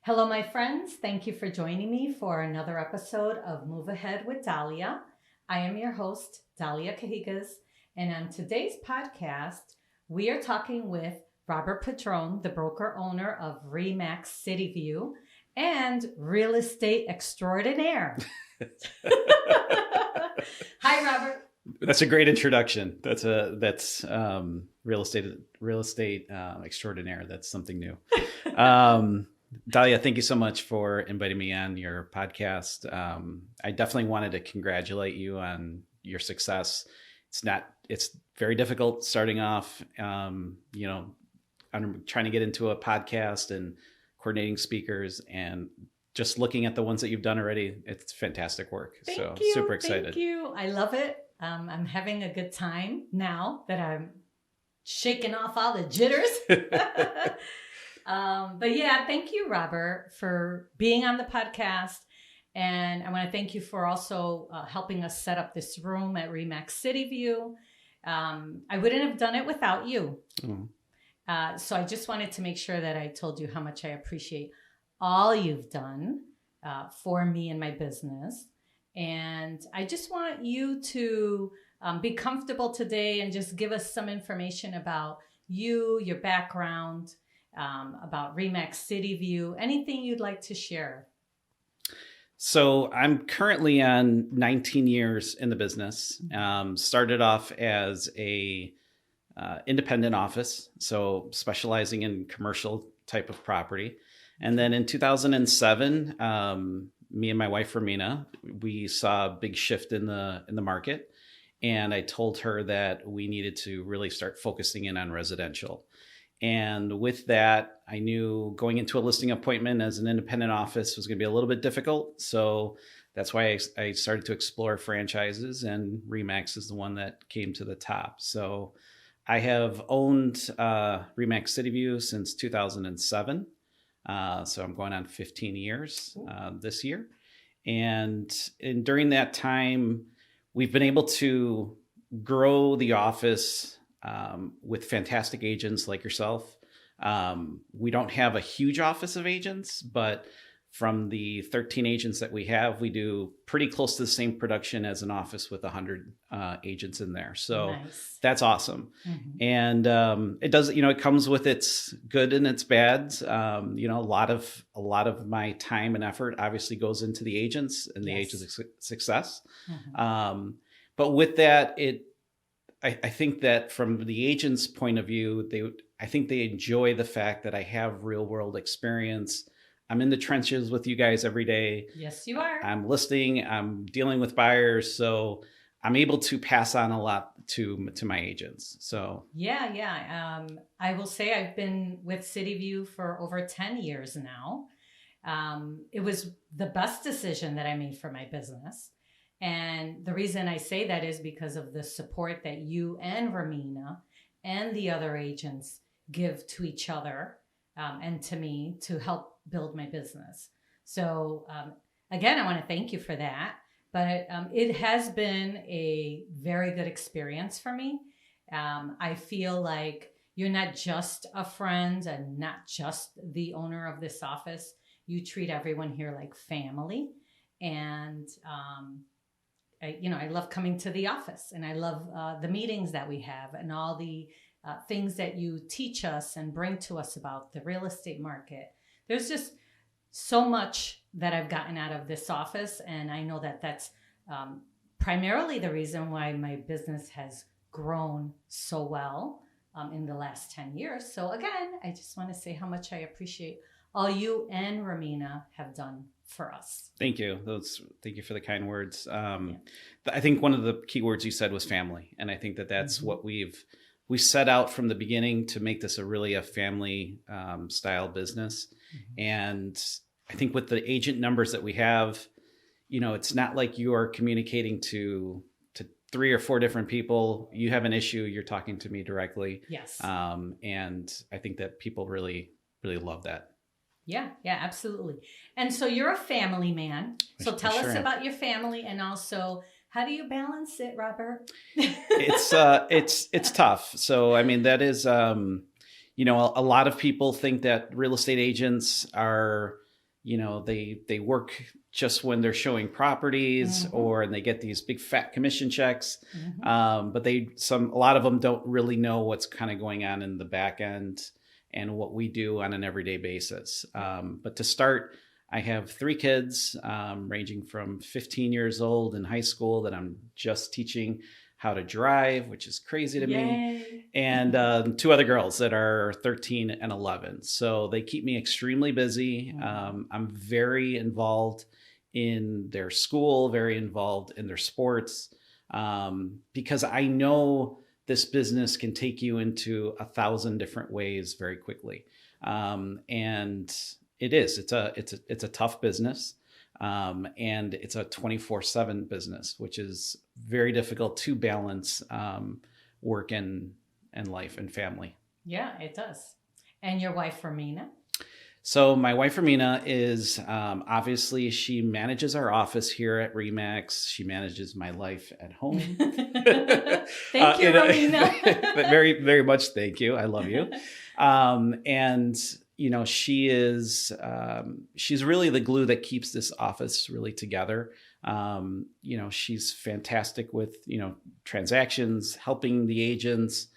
Hello, my friends. Thank you for joining me for another episode of Move Ahead with Dalia. I am your host, Dalia Cahigas, and on today's podcast, we are talking with Robert Padron, the broker owner of RE/MAX Cityview and real estate extraordinaire. Hi, Robert. That's a great introduction. That's real estate extraordinaire. That's something new. Dalia, thank you so much for inviting me on your podcast. I definitely wanted to congratulate you on your success. It's very difficult starting off, I'm trying to get into a podcast and coordinating speakers, and just looking at the ones that you've done already, it's fantastic work. Thank you. Super excited. Thank you. I love it. I'm having a good time now that I'm shaking off all the jitters. But yeah, thank you, Robert, for being on the podcast. And I want to thank you for also helping us set up this room at RE/MAX Cityview. I wouldn't have done it without you. So I just wanted to make sure that I told you how much I appreciate all you've done for me and my business. And I just want you to be comfortable today and just give us some information about you, your background, about RE/MAX Cityview, anything you'd like to share. So I'm currently on 19 years in the business. Started off as a independent office, so specializing in commercial type of property. And then in 2007, me and my wife, Romina, we saw a big shift in the market. And I told her that we needed to really start focusing in on residential. And with that, I knew going into a listing appointment as an independent office was going to be a little bit difficult. So that's why I started to explore franchises, and RE/MAX is the one that came to the top. So I have owned RE/MAX Cityview since 2007. So I'm going on 15 years this year. And during that time, we've been able to grow the office with fantastic agents like yourself. We don't have a huge office of agents, but from the 13 agents that we have, we do pretty close to the same production as an office with 100 agents in there. So nice. That's awesome. Mm-hmm. And it does, it comes with its good and its bads. A lot of my time and effort obviously goes into the agents and the agents' success. Mm-hmm. But with that, I think that from the agent's point of view, I think they enjoy the fact that I have real world experience. I'm in the trenches with you guys every day. Yes, you are. I'm listing, I'm dealing with buyers. So I'm able to pass on a lot to my agents. So yeah. I will say I've been with Cityview for over 10 years now. It was the best decision that I made for my business. And the reason I say that is because of the support that you and Romina and the other agents give to each other and to me to help build my business. So again, I want to thank you for that. But it has been a very good experience for me. I feel like you're not just a friend and not just the owner of this office. You treat everyone here like family. And I love coming to the office, and I love the meetings that we have and all the things that you teach us and bring to us about the real estate market. There's just so much that I've gotten out of this office, and I know that that's primarily the reason why my business has grown so well in the last 10 years. So again, I just want to say how much I appreciate all you and Romina have done for us. Thank you. Thank you for the kind words. I think one of the key words you said was family. And I think that's what we set out from the beginning to make this a family style business. Mm-hmm. And I think with the agent numbers that we have, it's not like you are communicating to 3 or 4 different people. You have an issue, you're talking to me directly. Yes. And I think that people really, really love that. Yeah, absolutely. And so you're a family man. So tell us about your family, and also how do you balance it, Robert? It's tough. So, I mean, that is, a lot of people think that real estate agents are they work just when they're showing properties, or they get these big fat commission checks. But a lot of them don't really know what's kind of going on in the back end and what we do on an everyday basis. But to start, I have 3 kids, ranging from 15 years old in high school that I'm just teaching how to drive, which is crazy to me, and 2 other girls that are 13 and 11. So they keep me extremely busy. I'm very involved in their school, very involved in their sports, because I know this business can take you into 1,000 different ways very quickly. And it's a tough business. And it's a 24/7 business, which is very difficult to balance work and life and family. Yeah, it does. And your wife, Romina? So my wife, Romina, is obviously, she manages our office here at RE/MAX. She manages my life at home. Thank you, Romina. Very, very much thank you. I love you. And she is, she's really the glue that keeps this office really together. She's fantastic with, transactions, helping the agents.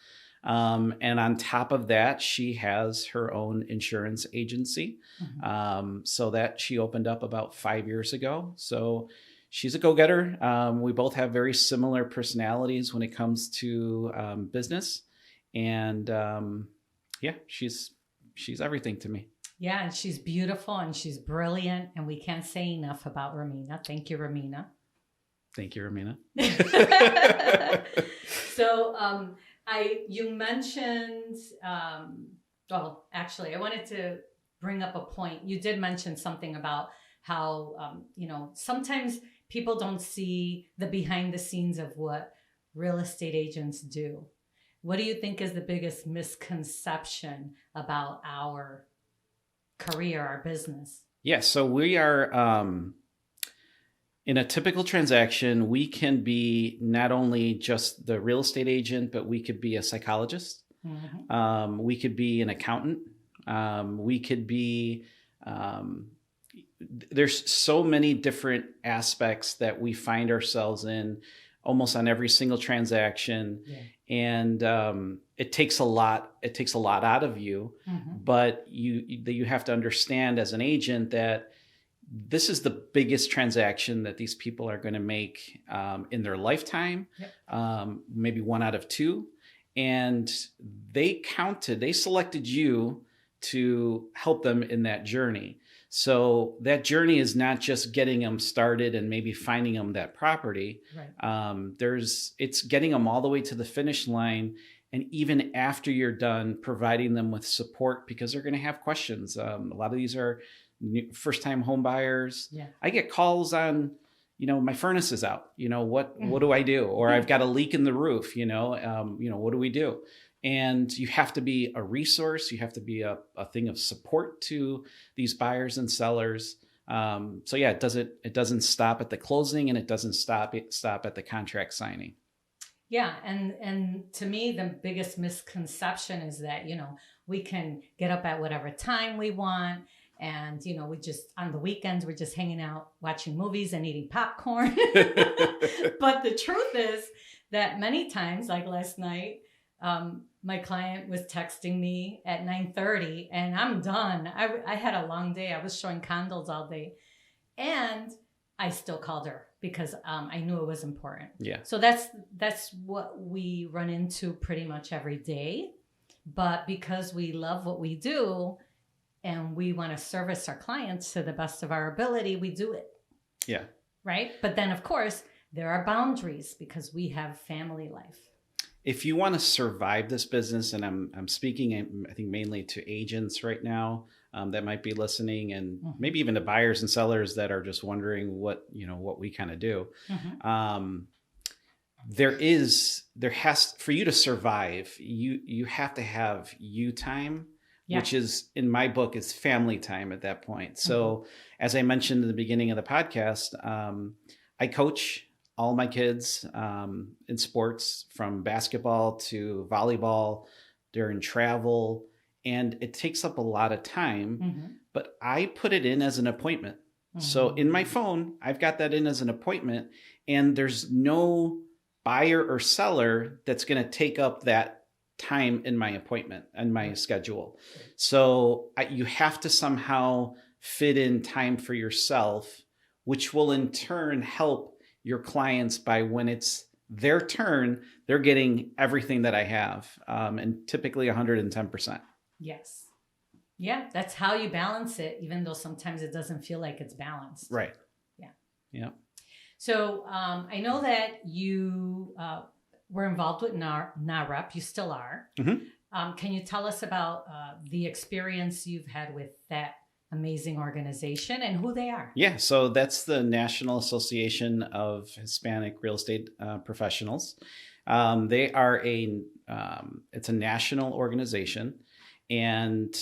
And on top of that, she has her own insurance agency. So that she opened up about 5 years ago. So she's a go-getter. We both have very similar personalities when it comes to business. And she's everything to me. Yeah, and she's beautiful and she's brilliant, and we can't say enough about Romina. Thank you, Romina. Thank you, Romina. So you mentioned, well, actually, I wanted to bring up a point. You did mention something about how, sometimes people don't see the behind the scenes of what real estate agents do. What do you think is the biggest misconception about our career, our business? Yeah, so we are, in a typical transaction, we can be not only just the real estate agent, but we could be a psychologist. We could be an accountant. We could be, there's so many different aspects that we find ourselves in almost on every single transaction. Yeah. And it takes a lot out of you, but you have to understand as an agent that this is the biggest transaction that these people are going to make in their lifetime, maybe 1 out of 2. And they selected you to help them in that journey. So that journey is not just getting them started and maybe finding them that property. Right. It's getting them all the way to the finish line. And even after you're done, providing them with support, because they're going to have questions. A lot of these are first-time home buyers. Yeah. I get calls on, my furnace is out. What do I do? Or I've got a leak in the roof. What do we do? And you have to be a resource. You have to be a thing of support to these buyers and sellers. So yeah, it doesn't stop at the closing, and it doesn't stop at the contract signing. Yeah, and to me, the biggest misconception is that we can get up at whatever time we want, and we just on the weekends we're just hanging out watching movies and eating popcorn. But the truth is that many times, like last night, my client was texting me at 9:30 and I'm done. I had a long day. I was showing condos all day, and I still called her because I knew it was important. Yeah. So that's what we run into pretty much every day. But because we love what we do and we want to service our clients to the best of our ability, we do it. Yeah. Right? But then, of course, there are boundaries because we have family life. If you want to survive this business, and I'm speaking, I think, mainly to agents right now that might be listening, and maybe even to buyers and sellers that are just wondering what we kind of do. For you to survive, you have to have you time, which is, in my book, is family time at that point. So as I mentioned in the beginning of the podcast, I coach all my kids in sports, from basketball to volleyball, during travel. And it takes up a lot of time, but I put it in as an appointment. So in my phone, I've got that in as an appointment, and there's no buyer or seller that's going to take up that time in my appointment and my schedule. So you have to somehow fit in time for yourself, which will in turn help your clients by when it's their turn, they're getting everything that I have, and typically 110%. Yes. Yeah, that's how you balance it, even though sometimes it doesn't feel like it's balanced. Right. Yeah. Yeah. So I know that you were involved with NAHREP. You still are. Mm-hmm. Can you tell us about the experience you've had with that amazing organization and who they are? Yeah. So that's the National Association of Hispanic Real Estate Professionals. They are it's a national organization. And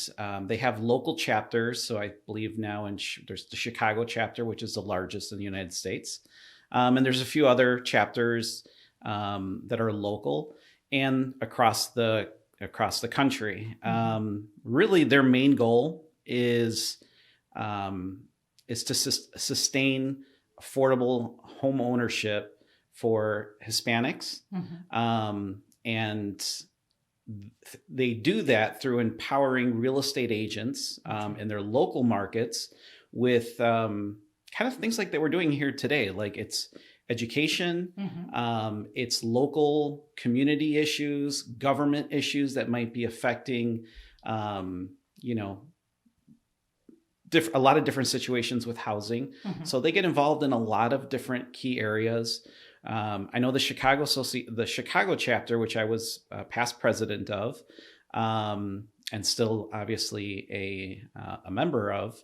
they have local chapters. So I believe now there's the Chicago chapter, which is the largest in the United States. And there's a few other chapters that are local and across the country. Really, their main goal is to sustain affordable home ownership for Hispanics. And they do that through empowering real estate agents in their local markets with kind of things like that we're doing here today. Like it's education, it's local community issues, government issues that might be affecting, a lot of different situations with housing. So they get involved in a lot of different key areas. I know the Chicago chapter, which I was past president of, and still obviously a member of.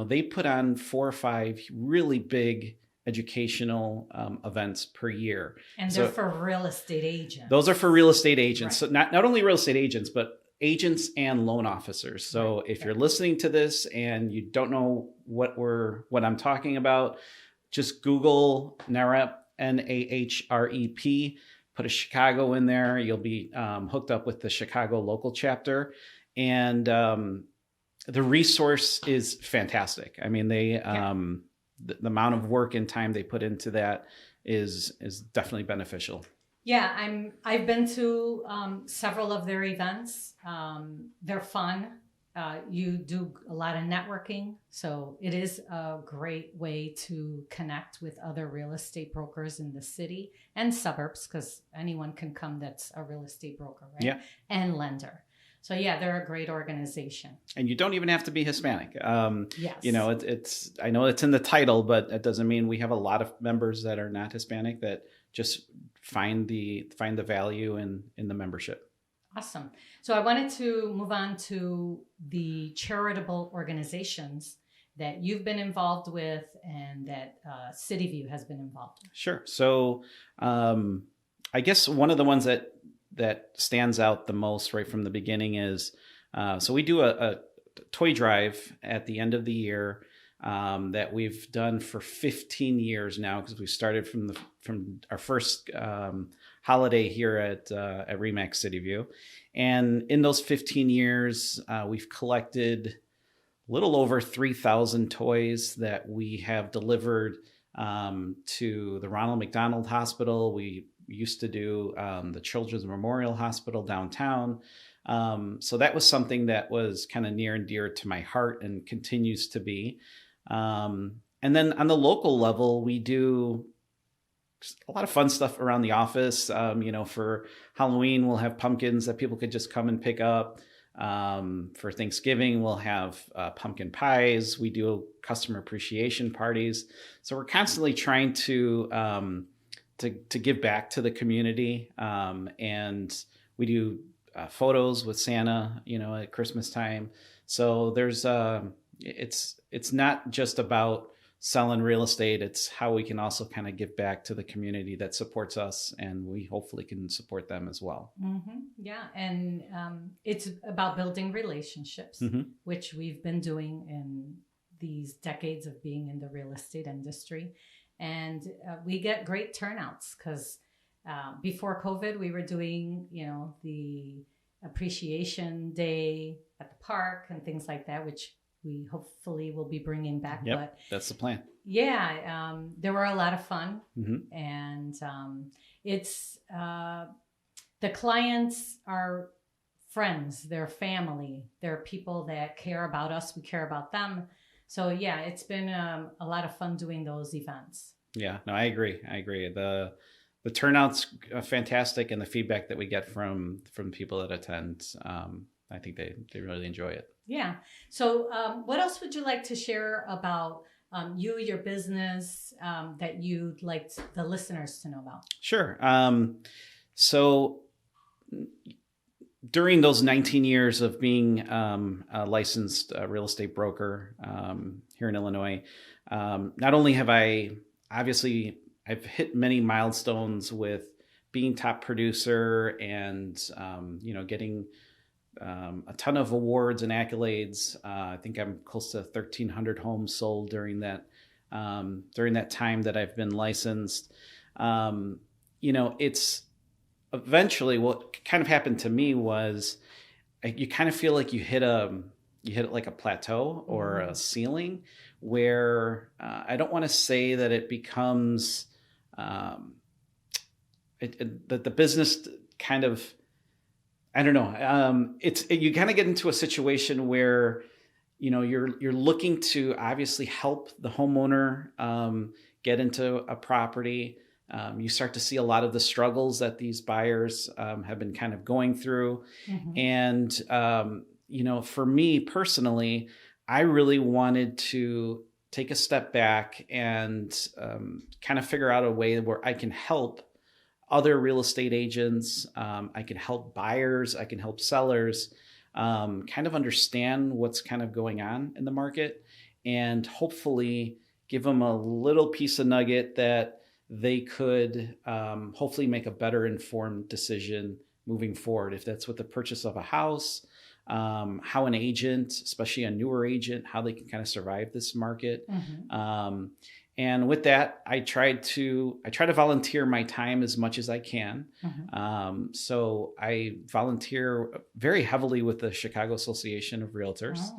They put on 4 or 5 really big educational events per year. And they're for real estate agents. Those are for real estate agents. Right. So not only real estate agents, but agents and loan officers. So if you're listening to this and you don't know what I'm talking about, just Google NAHREP, NAHREP, put a Chicago in there. You'll be hooked up with the Chicago local chapter. And the resource is fantastic. I mean, the amount of work and time they put into that is definitely beneficial. Yeah, I've been to several of their events. They're fun. You do a lot of networking, so it is a great way to connect with other real estate brokers in the city and suburbs, because anyone can come that's a real estate broker, right? Yeah. And lender. So yeah, they're a great organization. And you don't even have to be Hispanic. Yes. It's I know it's in the title, but it doesn't mean we have a lot of members that are not Hispanic that just find the value in the membership. Awesome. So I wanted to move on to the charitable organizations that you've been involved with and that Cityview has been involved with. Sure. So I guess one of the ones that stands out the most right from the beginning is, so we do a toy drive at the end of the year that we've done for 15 years now, because we started from our first holiday here at RE/MAX Cityview. And in those 15 years, we've collected a little over 3,000 toys that we have delivered to the Ronald McDonald Hospital. We used to do the Children's Memorial Hospital downtown. So that was something that was kind of near and dear to my heart and continues to be. And then on the local level, we do a lot of fun stuff around the office. For Halloween, we'll have pumpkins that people could just come and pick up. For Thanksgiving, we'll have pumpkin pies. We do customer appreciation parties. So we're constantly trying to give back to the community. And we do photos with Santa, at Christmas time. So there's it's not just about selling real estate. It's how we can also kind of give back to the community that supports us, and we hopefully can support them as well. Mm-hmm. Yeah. And it's about building relationships, which we've been doing in these decades of being in the real estate industry. And we get great turnouts because before COVID, we were doing, the appreciation day at the park and things like that, which we hopefully will be bringing back. Yep, But that's the plan. yeah, there were a lot of fun. Mm-hmm. And it's the clients are friends, they're family, they're people that care about us, we care about them. So yeah, it's been a lot of fun doing those events. Yeah, no, I agree. The turnout's fantastic, and the feedback that we get from people that attend, I think they really enjoy it. Yeah. So what else would you like to share about you, your business, that you'd like the listeners to know about? Sure. So during those 19 years of being a licensed real estate broker here in Illinois, not only have I've hit many milestones with being top producer and, getting a ton of awards and accolades. I think I'm close to 1,300 homes sold during that time that I've been licensed. It's eventually what kind of happened to me was you kind of feel like you hit like a plateau or a ceiling where I don't want to say that it becomes that the business kind of, I don't know. You kind of get into a situation where, you're looking to obviously help the homeowner get into a property. You start to see a lot of the struggles that these buyers have been kind of going through. Mm-hmm. And, for me personally, I really wanted to take a step back and kind of figure out a way where I can help other real estate agents. I can help buyers. I can help sellers kind of understand what's kind of going on in the market, and hopefully give them a little piece of nugget that they could hopefully make a better informed decision moving forward. If that's with the purchase of a house, how an agent, especially a newer agent, how they can kind of survive this market. Mm-hmm. And with that, I try to volunteer my time as much as I can. Mm-hmm. So I volunteer very heavily with the Chicago Association of Realtors.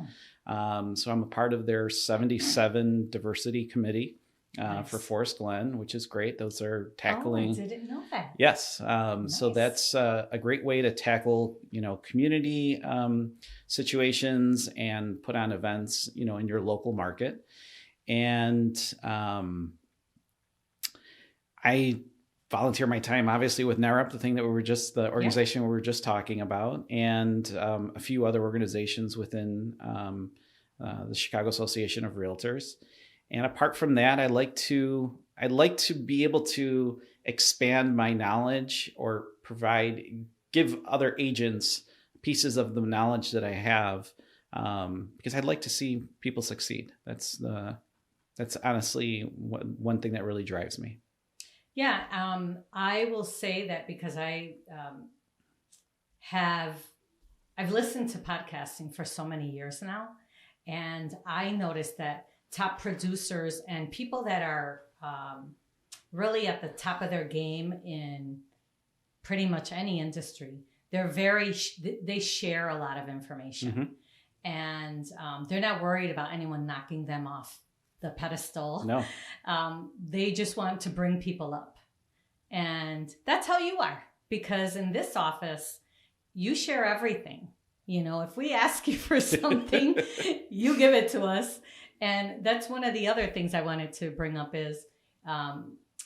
Oh. So I'm a part of their 77 diversity committee nice. For Forest Glen, which is great. Those are tackling. Oh, I didn't know that. Yes. Nice. So that's a great way to tackle, community situations and put on events, in your local market. And I volunteer my time, obviously, with NAHREP, the organization we were just talking about, and a few other organizations within the Chicago Association of Realtors. And apart from that, I'd like to be able to expand my knowledge or give other agents pieces of the knowledge that I have, because I'd like to see people succeed. That's honestly one thing that really drives me. Yeah, I will say that because I've listened to podcasting for so many years now, and I noticed that top producers and people that are really at the top of their game in pretty much any industry, they share a lot of information. Mm-hmm. And they're not worried about anyone knocking them off the pedestal. No. They just want to bring people up. And that's how you are, because in this office, you share everything. If we ask you for something, you give it to us. And that's one of the other things I wanted to bring up is,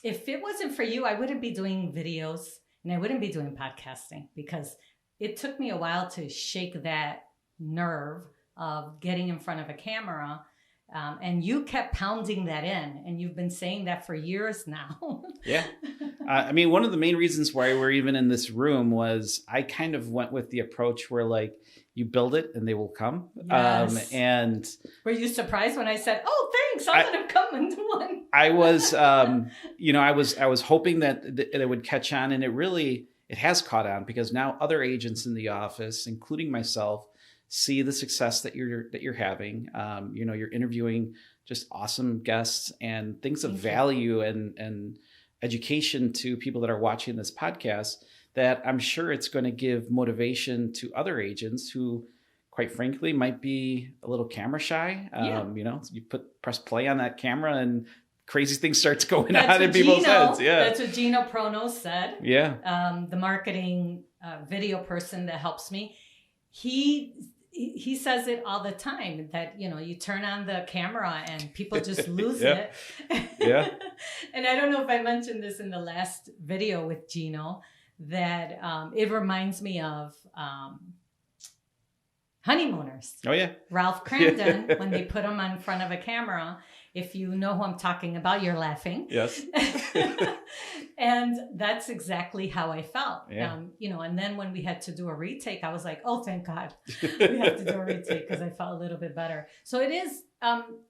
if it wasn't for you, I wouldn't be doing videos and I wouldn't be doing podcasting, because it took me a while to shake that nerve of getting in front of a camera. And you kept pounding that in, and you've been saying that for years now. Yeah. One of the main reasons why we're even in this room was I kind of went with the approach where, like, you build it and they will come. Yes. And were you surprised when I said, "Oh, thanks, I'm going to come and do one"? I was, I was hoping that it would catch on, and it has caught on, because now other agents in the office, including myself, see the success that you're having. You're interviewing just awesome guests and things of value and education to people that are watching this podcast, that I'm sure it's going to give motivation to other agents who, quite frankly, might be a little camera shy. You know, you press play on that camera and crazy things starts going on in people's heads. Yeah. That's what Gino Prono said. Yeah. The marketing video person that helps me. He says it all the time that, you know, you turn on the camera and people just lose it. Yeah. And I don't know if I mentioned this in the last video with Gino, that it reminds me of honeymooners. Oh, yeah. Ralph Cramden, when they put him in front of a camera, if you know who I'm talking about, you're laughing. Yes. And that's exactly how I felt. Yeah. You know, and then when we had to do a retake, I was like, oh, thank God we have to do a retake, because I felt a little bit better. So it is,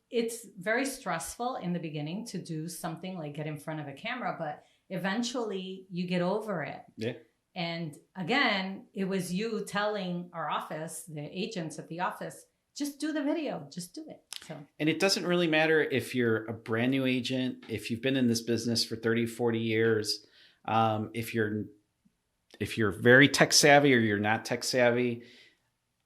it's very stressful in the beginning to do something like get in front of a camera, but eventually you get over it. Yeah. And again, it was you telling our office, the agents at the office, just do the video, just do it. So. And it doesn't really matter if you're a brand new agent, if you've been in this business for 30, 40 years, if you're very tech savvy or you're not tech savvy,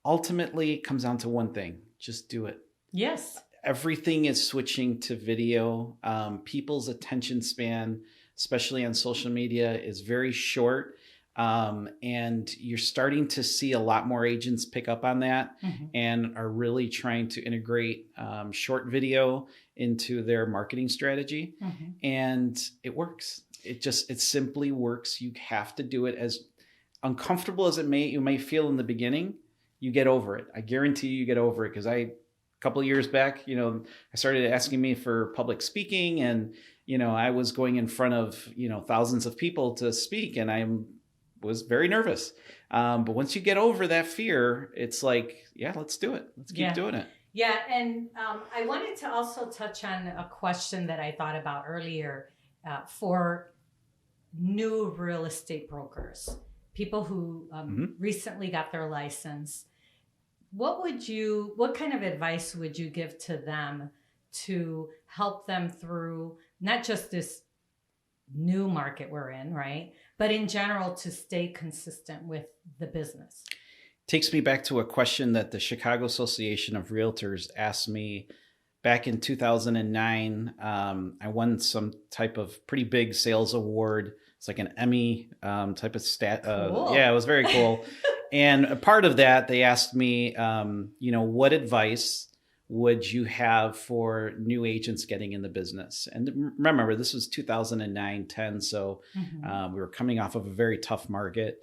ultimately it comes down to one thing, just do it. Yes. Everything is switching to video. People's attention span, especially on social media, is very short. And you're starting to see a lot more agents pick up on that and are really trying to integrate short video into their marketing strategy. And it works. It simply works. You have to do it. As uncomfortable as you may feel in the beginning, you get over it. I guarantee you get over it, because a couple of years back, you know, I started asking me for public speaking, and, you know, I was going in front of, you know, thousands of people to speak, and I was very nervous. But once you get over that fear, it's like, yeah, let's do it. Let's keep doing it. Yeah. And I wanted to also touch on a question that I thought about earlier for new real estate brokers, people who recently got their license. What kind of advice would you give to them to help them through not just this new market we're in, right? But in general, to stay consistent with the business? Takes me back to a question that the Chicago Association of Realtors asked me back in 2009. I won some type of pretty big sales award. It's like an Emmy type of stat. Cool. Yeah, it was very cool. And a part of that, they asked me, you know, what advice would you have for new agents getting in the business? And remember, this was 2009, 10. So we were coming off of a very tough market.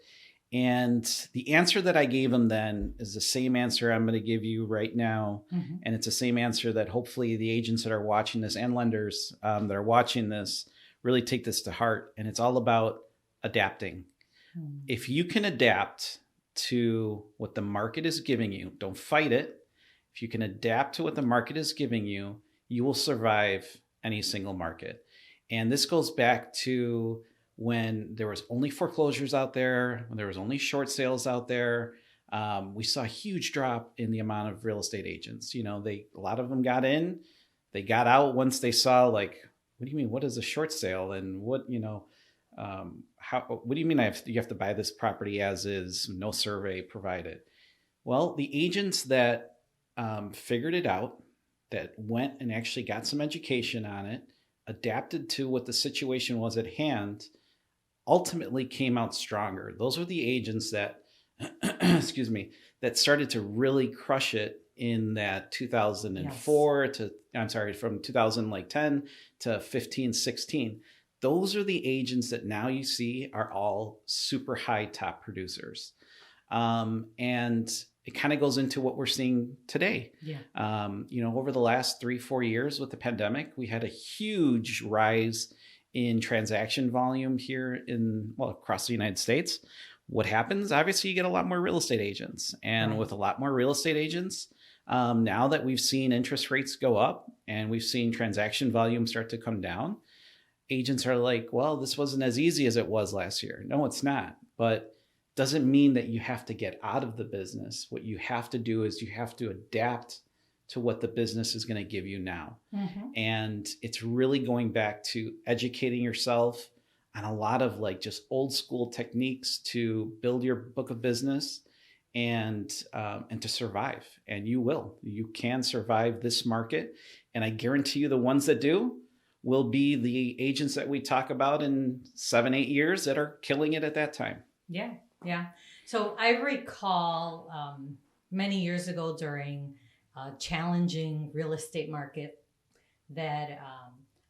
And the answer that I gave them then is the same answer I'm going to give you right now. And it's the same answer that hopefully the agents that are watching this and lenders that are watching this really take this to heart. And it's all about adapting. If you can adapt to what the market is giving you, don't fight it. If you can adapt to what the market is giving you, you will survive any single market. And this goes back to when there was only foreclosures out there, when there was only short sales out there. We saw a huge drop in the amount of real estate agents. You know, a lot of them got in, they got out once they saw, like, what do you mean? What is a short sale? And what, you know, what do you mean you have to buy this property as is, no survey provided? Well, the agents that figured it out, that went and actually got some education on it, adapted to what the situation was at hand, ultimately came out stronger. Those were the agents that, excuse me, that started to really crush it in that 2004 to, I'm sorry, from 2010 to 15, 16. Those are the agents that now you see are all super high top producers. And it kind of goes into what we're seeing today. Yeah. You know, over the last 3-4 years with the pandemic, we had a huge rise in transaction volume here across the United States. What happens? Obviously, you get a lot more real estate agents. And with a lot more real estate agents, now that we've seen interest rates go up and we've seen transaction volume start to come down, agents are like, well, this wasn't as easy as it was last year. No, it's not. But doesn't mean that you have to get out of the business. What you have to do is you have to adapt to what the business is going to give you now. And it's really going back to educating yourself on a lot of like just old school techniques to build your book of business and to survive. And you will. You can survive this market. And I guarantee you the ones that do will be the agents that we talk about in 7-8 years that are killing it at that time. Yeah. Yeah. So I recall many years ago during a challenging real estate market that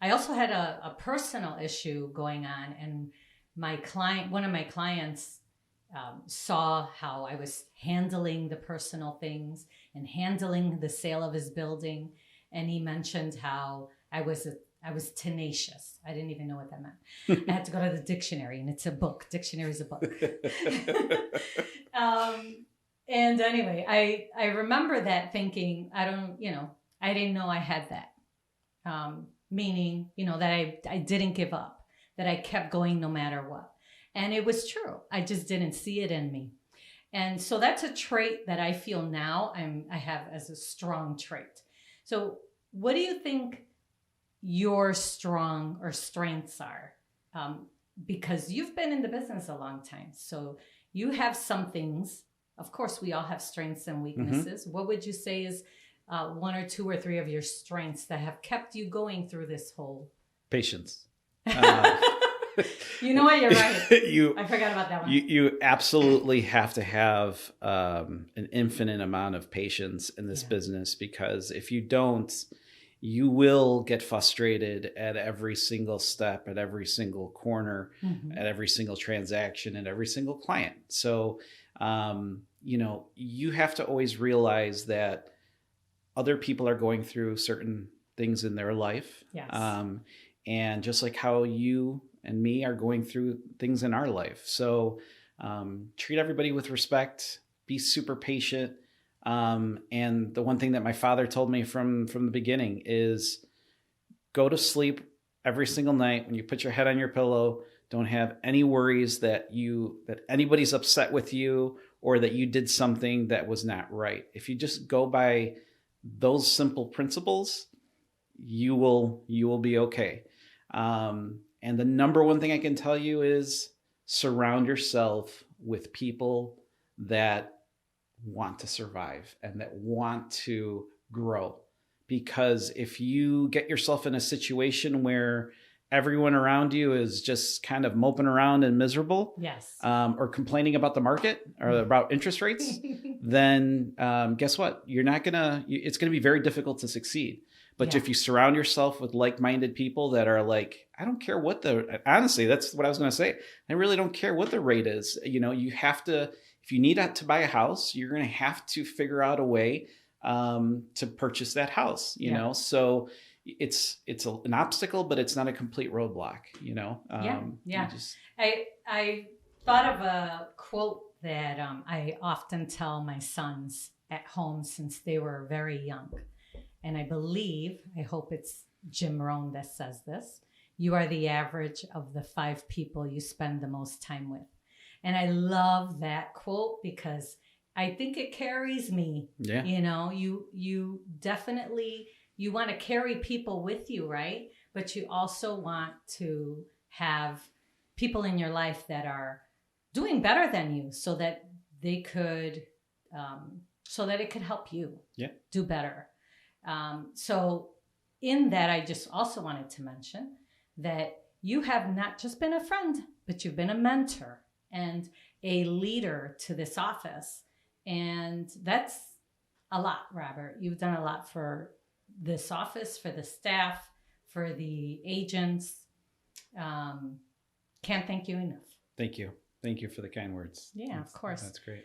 I also had a personal issue going on, and one of my clients saw how I was handling the personal things and handling the sale of his building. And he mentioned how I was tenacious. I didn't even know what that meant. I had to go to the dictionary, and it's a book. Dictionary is a book. And anyway, I remember that thinking, I didn't know I had that. Meaning, that I didn't give up, that I kept going no matter what. And it was true. I just didn't see it in me. And so that's a trait that I feel now I have as a strong trait. So what do you think your strong or strengths are? Because you've been in the business a long time. So you have some things. Of course, we all have strengths and weaknesses. Mm-hmm. What would you say is 1 or 2 or 3 of your strengths that have kept you going through this whole? Patience. You know what? You're right. I forgot about that one. You absolutely have to have an infinite amount of patience in this business, because if you don't, you will get frustrated at every single step, at every single corner, mm-hmm. at every single transaction, and every single client. So, you have to always realize that other people are going through certain things in their life. Yes. And just like how you and me are going through things in our life. So treat everybody with respect, be super patient. And the one thing that my father told me from the beginning is go to sleep every single night. When you put your head on your pillow, don't have any worries that anybody's upset with you or that you did something that was not right. If you just go by those simple principles, you will be okay. And the number one thing I can tell you is surround yourself with people that want to survive and that want to grow. Because if you get yourself in a situation where everyone around you is just kind of moping around and miserable, yes, or complaining about the market or about interest rates, then guess what? It's going to be very difficult to succeed. But if you surround yourself with like-minded people that are like, I don't care honestly, that's what I was going to say. I really don't care what the rate is. You have to, if you need to buy a house, you're going to have to figure out a way to purchase that house, you know? So it's an obstacle, but it's not a complete roadblock, I thought of a quote that I often tell my sons at home since they were very young. And I hope it's Jim Rohn that says this: you are the average of the 5 people you spend the most time with. And I love that quote because I think it carries me. Yeah. You definitely, you want to carry people with you, right? But you also want to have people in your life that are doing better than you so that they could, so that it could help you do better. So in that, I just also wanted to mention that you have not just been a friend, but you've been a mentor and a leader to this office. And that's a lot, Robert. You've done a lot for this office, for the staff, for the agents. Can't thank you enough. Thank you. Thank you for the kind words. Yeah, of course. That's great.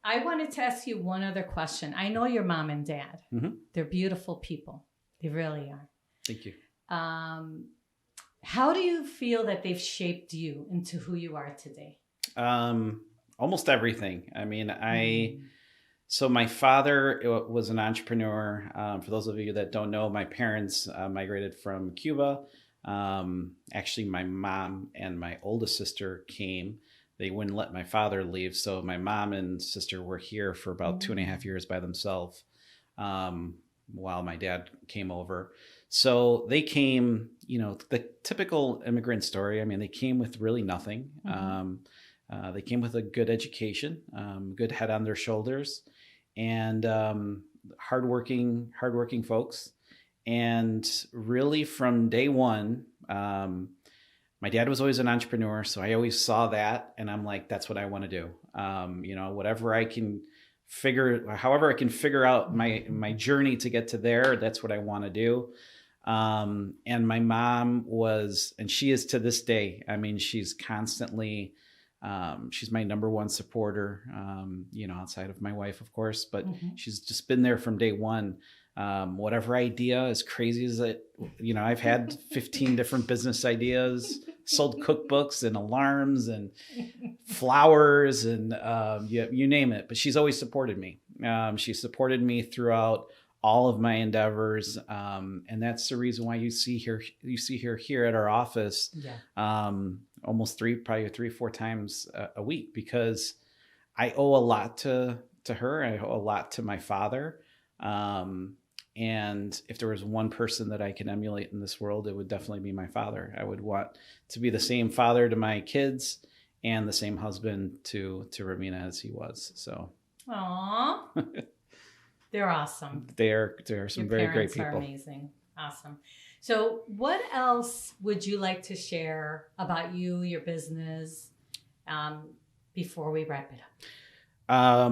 I wanted to ask you one other question. I know your mom and dad. Mm-hmm. They're beautiful people. They really are. Thank you. How do you feel that they've shaped you into who you are today? Almost everything. I mean, so my father was an entrepreneur. For those of you that don't know, my parents migrated from Cuba. Actually, my mom and my oldest sister came. They wouldn't let my father leave. So my mom and sister were here for about 2.5 years by themselves while my dad came over. So they came, the typical immigrant story. I mean, they came with really nothing. They came with a good education, good head on their shoulders, and hardworking folks. And really from day one, my dad was always an entrepreneur, so I always saw that, and I'm like, that's what I want to do. However I can figure out my journey to get to there, that's what I want to do. And my mom was, and she is to this day, I mean, she's constantly, she's my number one supporter, outside of my wife, of course, but she's just been there from day one. Whatever idea, as crazy as it, I've had 15 different business ideas, sold cookbooks and alarms and flowers and you name it, but she's always supported me. She supported me throughout all of my endeavors. And that's the reason why you see her here at our office, almost probably 3-4 times a week, because I owe a lot to her. I owe a lot to my father. And if there was one person that I can emulate in this world, it would definitely be my father. I would want to be the same father to my kids and the same husband to Romina as he was. So, aww, they're awesome. They are some very great people. Your parents are amazing. Awesome. So, what else would you like to share about you, your business, before we wrap it up?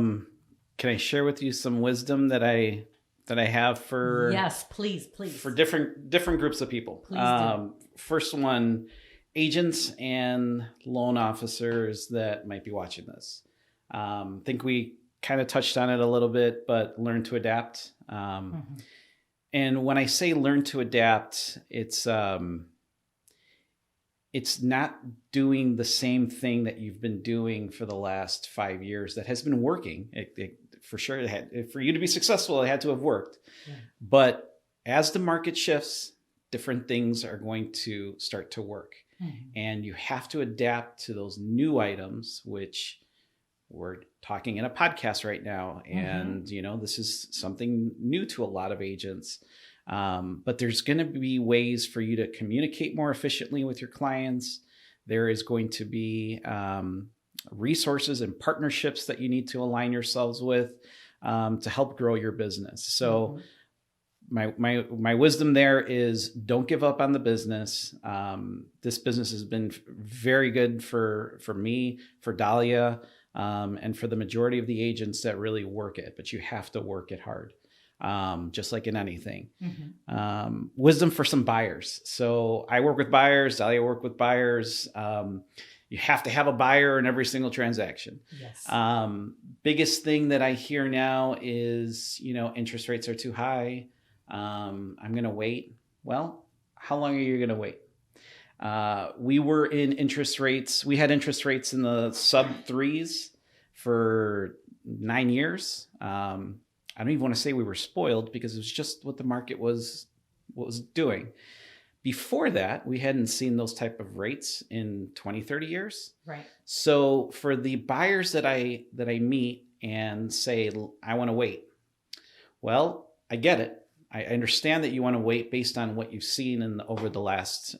Can I share with you some wisdom that I have for, yes, please, for different groups of people? Please do. First one, agents and loan officers that might be watching this. I think we kind of touched on it a little bit, but learn to adapt. And when I say learn to adapt, it's not doing the same thing that you've been doing for the last 5 years that has been working. For sure, for you to be successful, it had to have worked. Yeah. But as the market shifts, different things are going to start to work. And you have to adapt to those new items, which we're talking in a podcast right now. And, this is something new to a lot of agents. But there's going to be ways for you to communicate more efficiently with your clients. There is going to be resources and partnerships that you need to align yourselves with to help grow your business. So my wisdom there is, don't give up on the business. This business has been very good for me, for Dalia, and for the majority of the agents that really work it, but you have to work it hard. Just like in anything. Wisdom for some buyers. So I work with buyers, Dalia work with buyers. You have to have a buyer in every single transaction. Yes. Biggest thing that I hear now is, interest rates are too high. I'm going to wait. Well, how long are you going to wait? We had interest rates in the sub 3s for 9 years. I don't even want to say we were spoiled, because it was just what the market was doing. Before that, we hadn't seen those type of rates in 20, 30 years. Right. So for the buyers that I meet and say, I want to wait. Well, I get it. I understand that you want to wait based on what you've seen over the last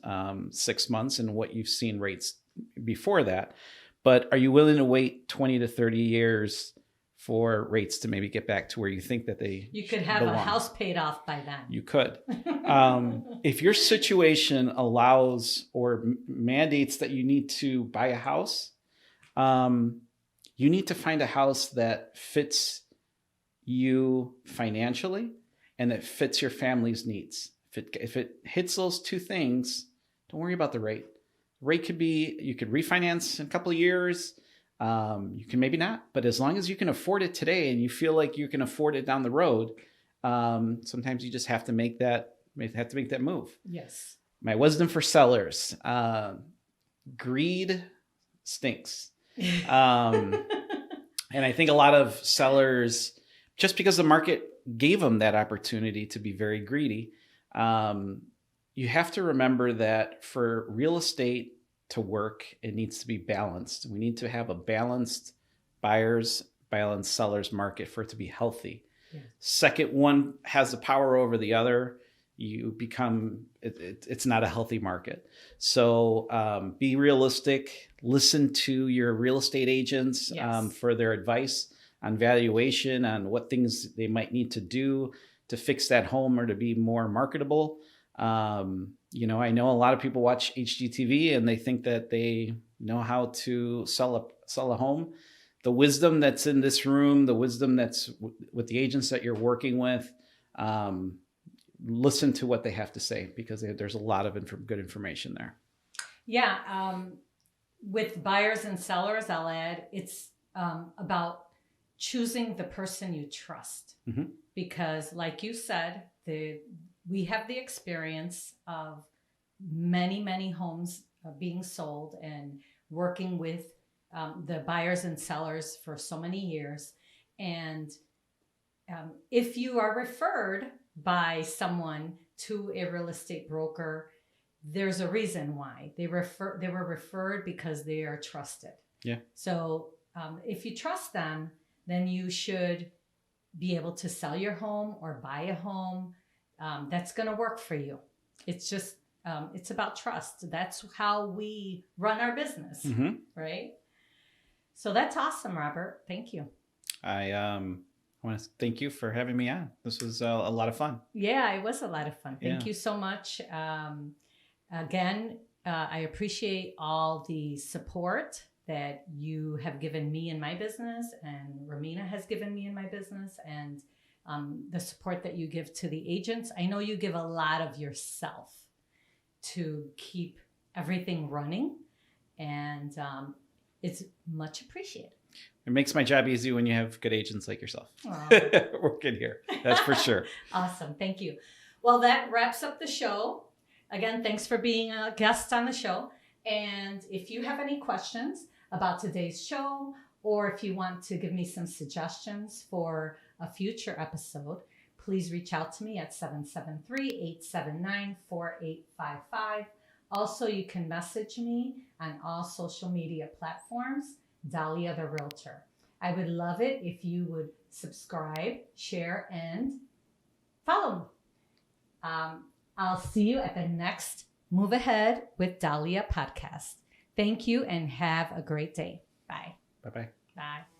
6 months and what you've seen rates before that. But are you willing to wait 20 to 30 years for rates to maybe get back to where you think that you could have belong. A house paid off by then. You could. If your situation allows or mandates that you need to buy a house, you need to find a house that fits you financially and that fits your family's needs. If it hits those two things, don't worry about the rate. The rate could be, you could refinance in a couple of years. You can maybe not, but as long as you can afford it today and you feel like you can afford it down the road, sometimes you just have to make that move. Yes. My wisdom for sellers, greed stinks. And I think a lot of sellers, just because the market gave them that opportunity to be very greedy, you have to remember that for real estate to work, it needs to be balanced. We need to have a balanced buyers, balanced sellers market for it to be healthy. Yeah. Second one has the power over the other. you become, it's not a healthy market. So be realistic, listen to your real estate agents for their advice on valuation, on what things they might need to do to fix that home or to be more marketable. You know, I know a lot of people watch HGTV and they think that they know how to sell a home. The wisdom that's in this room, the wisdom that's with the agents that you're working with, listen to what they have to say, because there's a lot of good information there. Yeah. With buyers and sellers, I'll add, it's about choosing the person you trust. Mm-hmm. Because like you said, we have the experience of many, many homes being sold and working with the buyers and sellers for so many years. And if you are referred by someone to a real estate broker, there's a reason why they were referred, because they are trusted. Yeah. So if you trust them, then you should be able to sell your home or buy a home that's going to work for you. It's just it's about trust. That's how we run our business, mm-hmm. right? So that's awesome, Robert. Thank you. I want to thank you for having me on. This was a lot of fun. Yeah, it was a lot of fun. Thank you so much. Again, I appreciate all the support that you have given me in my business, and Romina has given me in my business, and the support that you give to the agents. I know you give a lot of yourself to keep everything running, and it's much appreciated. It makes my job easy when you have good agents like yourself working here. That's for sure. Awesome. Thank you. Well, that wraps up the show. Again, thanks for being a guest on the show. And if you have any questions about today's show, or if you want to give me some suggestions for a future episode, please reach out to me at 773-879-4855. Also, you can message me on all social media platforms, Dalia the Realtor. I would love it if you would subscribe, share, and follow me. I'll see you at the next Move Ahead with Dalia podcast. Thank you and have a great day. Bye. Bye-bye. Bye.